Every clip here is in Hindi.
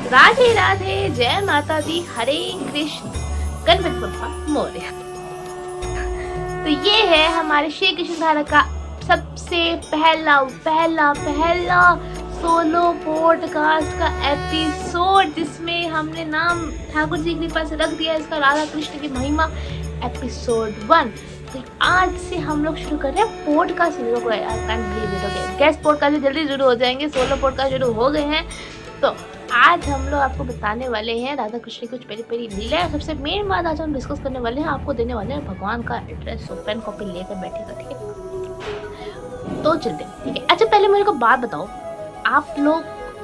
राधे राधे, जय माता दी, हरे कृष्ण, गणपति बप्पा मोरया। तो ये है हमारे श्री कृष्ण धारा का सबसे पहला पहला पहला सोलो पॉडकास्ट का एपिसोड, जिसमें हमने नाम ठाकुर जी की कृपा से रख दिया इसका राधा कृष्ण की महिमा एपिसोड 1। तो आज से हम लोग शुरू कर रहे हैं पॉडकास्ट। गेस्ट पॉडकास्ट जल्दी शुरू हो जाएंगे, सोलो पॉडकास्ट शुरू हो गए हैं। तो आज हम लोग आपको बताने वाले हैं राधा कृष्ण की कुछ पेरी पेरी लीला है। सबसे मेन बात आज हम डिस्कस करने वाले हैं, आपको देने वाले हैं भगवान का एड्रेस। तो पेन कॉपी लेकर बैठेगा, ठीक है? तो चलते हैं, ठीक है? अच्छा, पहले मेरे को बात बताओ, आप लोग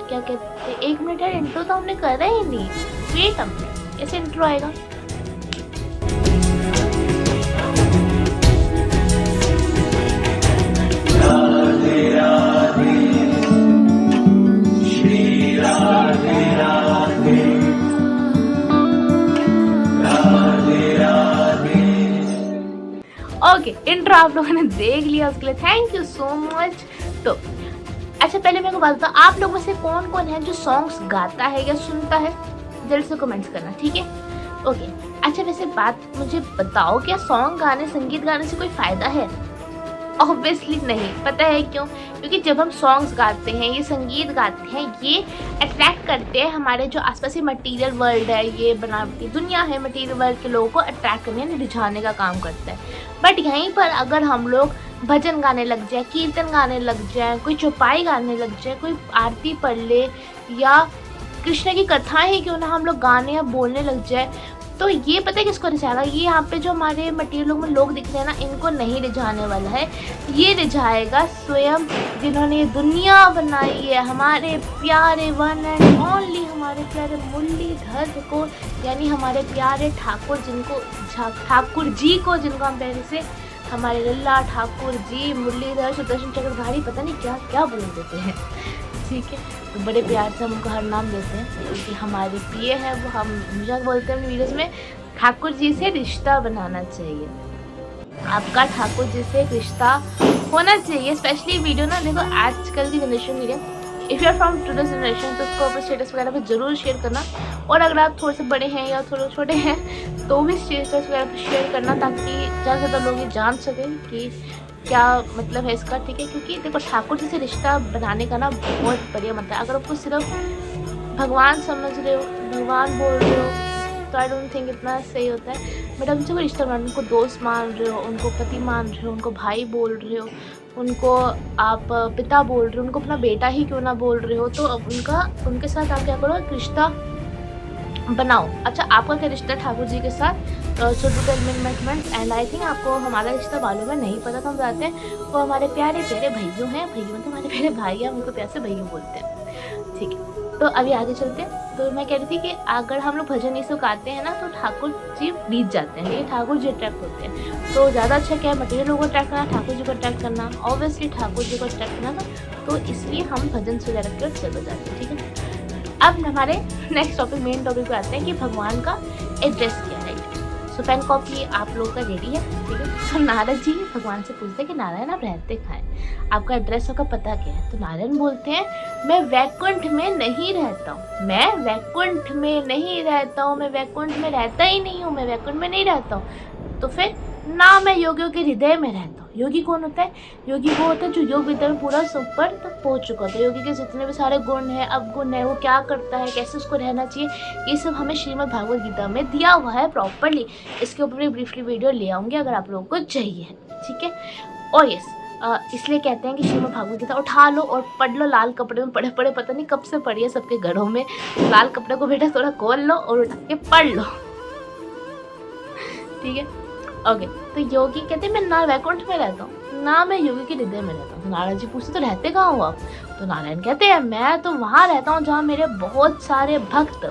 क्या कहते हैं? 1 मिनट यार, इंट्रो तो हमने करा ही नहीं। वेट अ मिनट, ऐसे इंट्रो आएगा। राधे राधे, श्री राधे राधे, राधे राधे। ओके, इंट्रो आप लोगों ने देख लिया, उसके लिए थैंक यू सो मच। तो अच्छा, पहले मेरे को बात बताओ, आप लोगों में से कौन कौन है जो सॉन्ग्स गाता है या सुनता है? जल्द से कमेंट्स करना, ठीक है? ओके। अच्छा, वैसे बात मुझे बताओ, क्या सॉन्ग गाने, संगीत गाने से कोई फायदा है? ऑब्वियसली नहीं। पता है क्यों? क्योंकि जब हम सॉन्ग्स गाते हैं, ये संगीत गाते हैं, ये अट्रैक्ट करते हैं हमारे जो आसपास ही मटेरियल वर्ल्ड है, ये बनावटी दुनिया है, मटेरियल वर्ल्ड के लोगों को अट्रैक्ट करने यानी रिझाने का काम करता है। बट यहीं पर अगर हम लोग भजन गाने लग जाए, कीर्तन गाने लग जाए, कोई चौपाई गाने लग जाए, कोई आरती पढ़ ले, या कृष्ण की कथाएं ही क्यों ना हम लोग गाने या बोलने लग जाए, तो ये पता है किसको रिझाएगा? ये यहाँ पे जो हमारे मटेरियल में लोग दिख रहे हैं ना, इनको नहीं रिझाने वाला है। ये रिझाएगा स्वयं जिन्होंने ये दुनिया बनाई है, हमारे प्यारे वन एंड ओनली, हमारे प्यारे मुरलीधर को, यानी हमारे प्यारे ठाकुर, जिनको ठाकुर जी को, जिनको हम पहले से हमारे लल्ला ठाकुर जी, मुरलीधर, सुदर्शन चक्रधारी, पता नहीं क्या क्या बोल देते हैं, ठीक है? तो बड़े प्यार से हम उनको हर नाम देते हैं, क्योंकि हमारे प्रिय है वो। हम हमेशा बोलते हैं अपनी वीडियोस में, ठाकुर जी से रिश्ता बनाना चाहिए। आपका ठाकुर जी से रिश्ता होना चाहिए। स्पेशली वीडियो ना, देखो आजकल की generation media, if you are from today's generation, तो उसको अपने स्टेटस वगैरह पे जरूर शेयर करना। और अगर आप थोड़े से बड़े हैं या थोड़े छोटे हैं, तो भी स्टेटस वगैरह पे शेयर करना, ताकि ज़्यादा से ज़्यादा लोग ये जान सकें कि क्या मतलब है इसका, ठीक है? क्योंकि देखो, ठाकुर जी से रिश्ता बनाने का ना बहुत बढ़िया मतलब है। अगर आपको सिर्फ भगवान समझ रहे हो, भगवान बोल रहे हो, तो आई डोंट थिंक इतना सही होता है। बट उनसे कोई रिश्ता बनाना, उनको दोस्त मान रहे हो, उनको पति मान रहे हो, उनको भाई बोल रहे हो, उनको आप पिता बोल रहे हो, उनको अपना बेटा ही क्यों ना बोल रहे हो, तो उनके साथ आप क्या करो, रिश्ता बनाओ। अच्छा, आपका क्या रिश्ता ठाकुर जी के साथ? So to tell me comments. And I think आपको हमारा रिश्ता मालूम है, नहीं पता तो हम बताते हैं। वो हमारे प्यारे प्यारे भैयों हैं, भैयों तो हमारे प्यारे भाई हैं, हम उनको प्यार से भैयों बोलते हैं, ठीक है? तो अभी आगे चलते हैं। तो मैं कह रही थी कि अगर हम लोग भजन ये सब गाते हैं ना, तो ठाकुर जी बीत जाते हैं, लेकिन ठाकुर जी अट्रैक्ट होते हैं। तो ज़्यादा अच्छा क्या है, मटेरियल लोगों को अट्रैक्ट करना, ठाकुर जी को अट्रैक्ट करना, ऑब्वियसली ठाकुर जी को अट्रैक्ट करना ना। तो इसलिए हम भजन से रख कर चल जाते हैं, ठीक है? अब हमारे नेक्स्ट टॉपिक, मेन टॉपिक पे आते हैं कि भगवान का एड्रेस क्या है। सो पेन कॉपी आप लोगों का रेडी है, ठीक है? तो नारद जी भगवान से पूछते हैं कि नारायण आप रहते कहाँ हैं, आपका एड्रेस, आपका पता क्या है? तो नारायण बोलते हैं, मैं वैकुंठ में नहीं रहता हूँ, मैं वैकुंठ में नहीं रहता हूँ, मैं वैकुंठ में रहता ही नहीं हूँ, मैं वैकुंठ में नहीं रहता हूँ। तो फिर ना मैं योगियों के हृदय में रहता हूँ। योगी कौन होता है? योगी वो होता है जो योग विद्या में पूरा ऊपर तक पहुँच चुका होता है। योगी के जितने भी सारे गुण हैं, अवगुण है, वो क्या करता है, कैसे उसको रहना चाहिए, ये सब हमें श्रीमद् भागवत गीता में दिया हुआ है प्रॉपरली। इसके ऊपर मैं ब्रीफली वीडियो ले आऊँगी अगर आप लोगों को चाहिए, ठीक है? और यस, इसलिए कहते हैं कि श्रीमद् भागवत गीता उठा लो और पढ़ लो। लाल कपड़े में पढ़े पढ़े पता नहीं कब से पढ़ी है सबके घरों में। लाल कपड़े को बेटा थोड़ा खोल लो और उठा के पढ़ लो, ठीक है? ओके। तो योगी कहते हैं मैं ना वैकुंठ में रहता हूँ, ना मैं योगी के हृदय में रहता हूँ। तो नारायण जी पूछते तो रहते कहाँ हो आप? तो नारायण कहते हैं मैं तो वहाँ रहता हूँ जहाँ मेरे बहुत सारे भक्त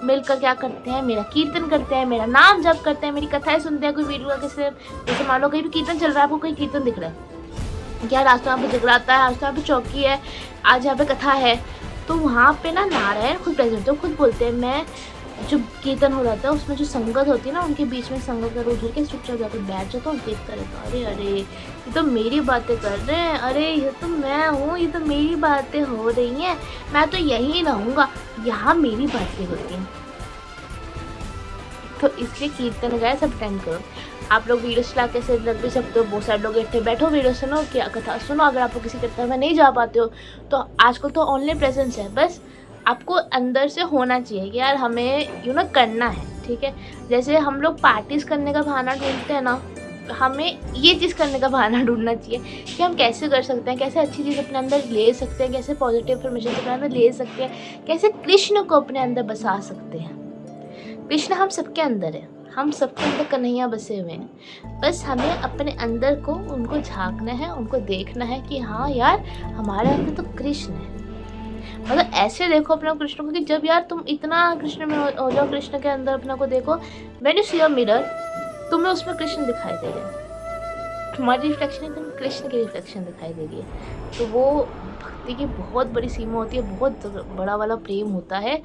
मिलकर क्या करते हैं, मेरा कीर्तन करते हैं, मेरा नाम जप करते हैं, मेरी कथाएं सुनते हैं। कोई वीडियो किसी, जैसे मान लो कहीं भी कीर्तन चल रहा है, आपको कोई कीर्तन दिख रहा है, क्या रास्ते यहाँ पे जगराता है, आज यहाँ पे चौकी है, आज यहाँ पे कथा है, तो वहाँ पे ना नारायण खुद प्रेजेंट, तो खुद बोलते हैं मैं जो कीर्तन हो रहा था उसमें जो संगत होती है ना, उनके बीच में संगत कर उधर के चुपचाप जाकर बैठ जाता हूँ, देखता रहता हूँ, अरे अरे ये तो मेरी बातें कर रहे हैं, अरे ये तो मैं हूँ, ये तो मेरी बातें हो रही हैं, मैं तो यहीं रहूँगा, यहाँ मेरी बातें होती हैं। तो इसलिए कीर्तन वगैरह सब अटेंड करो। आप लोग वीडियो चला के से लग भी सकते हो, बहुत सारे लोग इकट्ठे बैठो, वीडियो सुनो, क्या कथा सुनो। अगर आपको किसी कथा में नहीं जा पाते हो तो आजकल तो ऑनलाइन प्रेजेंस है, बस आपको अंदर से होना चाहिए कि यार हमें करना है, ठीक है। जैसे हम लोग पार्टीज करने का बहाना ढूंढते हैं ना, हमें ये चीज़ करने का बहाना ढूंढना चाहिए कि हम कैसे कर सकते हैं, कैसे अच्छी चीज़ अपने अंदर ले सकते हैं, कैसे पॉजिटिव इन्फॉर्मेशन अपने अंदर ले सकते हैं, कैसे कृष्ण को अपने अंदर बसा सकते हैं। कृष्ण हम सबके अंदर है, हम सबके अंदर कन्हैया बसे हुए हैं, बस हमें अपने अंदर को उनको झांकना है, उनको देखना है कि हाँ यार हमारे अंदर तो कृष्ण है। मतलब ऐसे देखो अपने कृष्ण को कि जब यार तुम इतना कृष्ण में हो जाओ, कृष्ण के अंदर अपने को देखो, when you see a mirror, तुम्हें उसमें कृष्ण दिखाई दे रहे हैं, तुम्हारी रिफ्लेक्शन है, तुम्हें कृष्ण की रिफ्लेक्शन दिखाई दे रही है। तो वो भक्ति की बहुत बड़ी सीमा होती है, बहुत बड़ा वाला प्रेम होता है।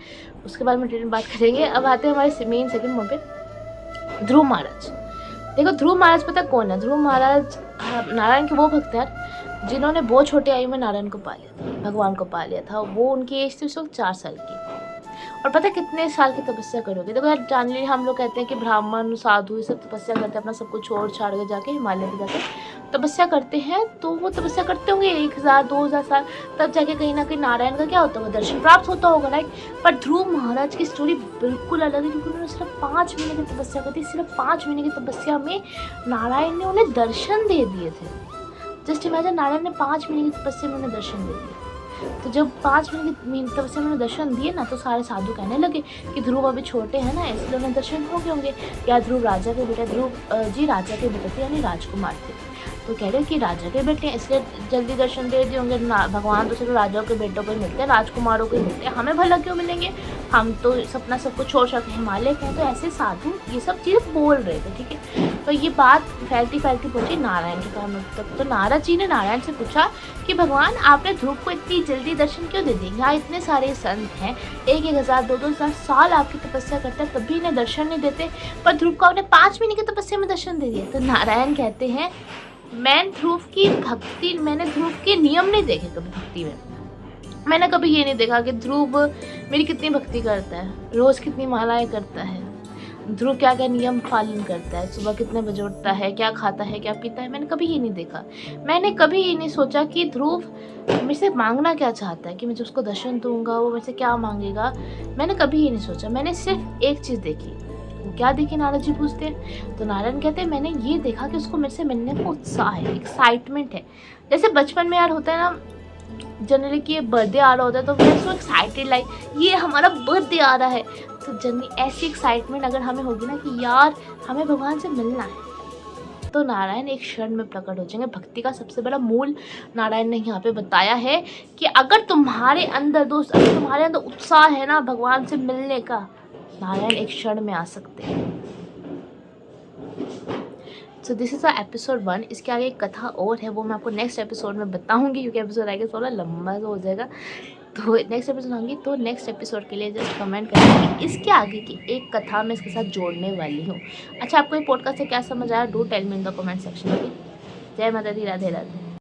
उसके बाद में डिटेल बात करेंगे। अब आते हैं हमारे मेन सेकंड मोमेंट पे, ध्रुव महाराज। देखो ध्रुव महाराज पता कौन है? ध्रुव महाराज नारायण के वो भक्त हैं जिन्होंने बहुत छोटे आयु में नारायण को पा लिया था, भगवान को पा लिया था। वो उनकी एज थी उस वक्त 4 साल की। और पता कितने साल की तपस्या करोगे? देखो यार जान लीजिए, हम लोग कहते हैं कि ब्राह्मण साधु ये सब तपस्या करते हैं, अपना सब कुछ छोड़ छाड़ के जाके हिमालय में जाके तपस्या करते हैं। तो वो तपस्या करते होंगे 1000 2000 साल, तब जाके कहीं ना कहीं नारायण का क्या होता होगा, दर्शन प्राप्त होता होगा, राइट। पर ध्रुव महाराज की स्टोरी बिल्कुल अलग है, क्योंकि उन्होंने सिर्फ 5 महीने की तपस्या की थी। सिर्फ 5 महीने की तपस्या में नारायण ने उन्हें दर्शन दे दिए थे। जस्ट इमेजिन, नारायण ने 5 महीने की तपस्या में उन्हें दर्शन दे दिए। तो जब 5 महीने की तपस्या में उन्हें दर्शन दिए ना, तो सारे साधु कहने लगे कि ध्रुव अभी छोटे हैं ना, इसलिए उन्हें दर्शन हो गए होंगे। या ध्रुव राजा के बेटे, ध्रुव जी राजा के बेटे थे, यानी राजकुमार थे। तो कह रहे कि राजा के बेटे हैं इसलिए जल्दी दर्शन दे दिए होंगे। भगवान तो सिर्फ राजाओं के बेटों को ही मिलते हैं, राजकुमारों को ही मिलते हैं, हमें भला क्यों मिलेंगे? हम तो अपना सब कुछ छोड़ सकते हिमालय के हैं। तो ऐसे साधु ये सब चीज़ें बोल रहे थे, ठीक है। तो ये बात फैलती फैलती पहुंची नारायण के कानों तक। तो नारद जी ने नारायण से पूछा कि भगवान आपने ध्रुव को इतनी जल्दी दर्शन क्यों दे दिए? यहाँ इतने सारे संत हैं, 1000 2000 साल आपकी तपस्या करते हैं, तब भी इन्हें दर्शन नहीं देते, पर ध्रुव को आपने 5 महीने की तपस्या में दर्शन दे दिया। तो नारायण कहते हैं मैंने ध्रुव के नियम नहीं देखे कभी भक्ति में। मैंने कभी ये नहीं देखा कि ध्रुव मेरी कितनी भक्ति करता है, रोज कितनी मालाएं करता है, ध्रुव क्या क्या नियम पालन करता है, सुबह कितने बजे उठता है, क्या खाता है, क्या पीता है। मैंने कभी ये नहीं देखा। मैंने कभी ये नहीं सोचा कि ध्रुव मेरे से मांगना क्या चाहता है, कि मैं जब उसको दर्शन दूंगा वो मेरे से क्या मांगेगा। मैंने कभी ये नहीं सोचा। मैंने सिर्फ एक चीज़ देखी। वो क्या देखी? नारद जी पूछते हैं। तो नारायण कहते हैं मैंने ये देखा कि उसको मेरे से मिलने का उत्साह है, एक्साइटमेंट है। जैसे बचपन में यार होता है ना जनरली कि ये बर्थडे आ रहा होता है, तो we are so excited, like ये हमारा बर्थडे आ रहा है। तो जनरली ऐसी एक्साइटमेंट अगर हमें होगी ना कि यार हमें भगवान से मिलना है, तो नारायण एक क्षण में प्रकट हो जाएंगे। भक्ति का सबसे बड़ा मूल नारायण ने यहाँ पे बताया है कि अगर तुम्हारे अंदर दोस्त, अगर तुम्हारे अंदर उत्साह है ना भगवान से मिलने का, नारायण एक क्षण में आ सकते हैं। So this is episode 1। इसके आगे एक कथा और है, वो मैं आपको नेक्स्ट एपिसोड में बताऊंगी, क्योंकि एपिसोड आएगा थोड़ा लंबा हो जाएगा। तो नेक्स्ट एपिसोड आऊँगी, तो नेक्स्ट एपिसोड के लिए जस्ट कमेंट करें कि इसके आगे की एक कथा मैं इसके साथ जोड़ने वाली हूँ। अच्छा, आपको ये पॉडकास्ट से क्या समझ आया? Do tell me in the comment section. Okay, जय माता दी, राधे राधे।